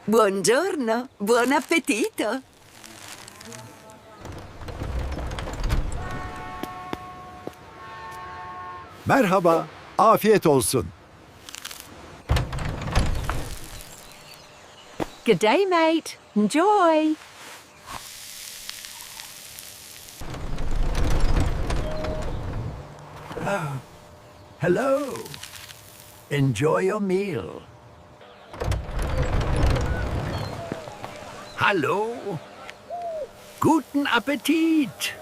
Buongiorno, buon appetito! Merhaba, afiyet olsun. Good day, mate. Enjoy. Hello. Enjoy your meal. Hallo. Guten Appetit.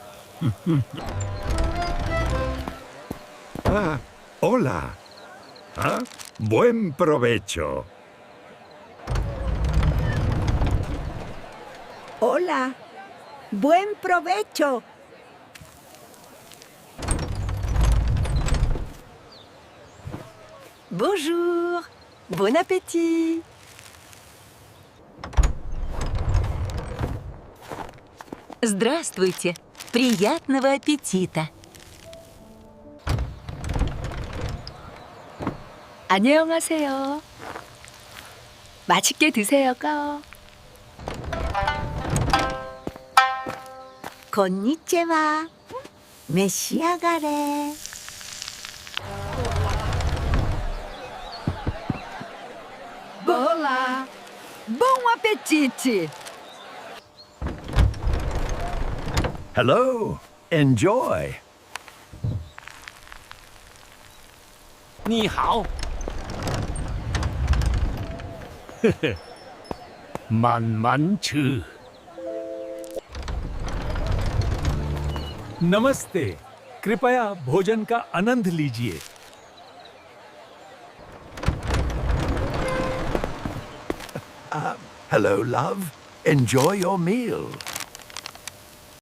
Hola. Buen provecho. Hola. Buen provecho. Bonjour, bon appétit! Здравствуйте. Приятного аппетита. 안녕하세요. 맛있게 드세요, 까. 건니치와. 메시아가래. Olá! Bom apetite! Hello. Enjoy. 你好，慢慢吃。 नमस्ते, कृपया भोजन का आनंद लीजिए। Hello, love. Enjoy your meal.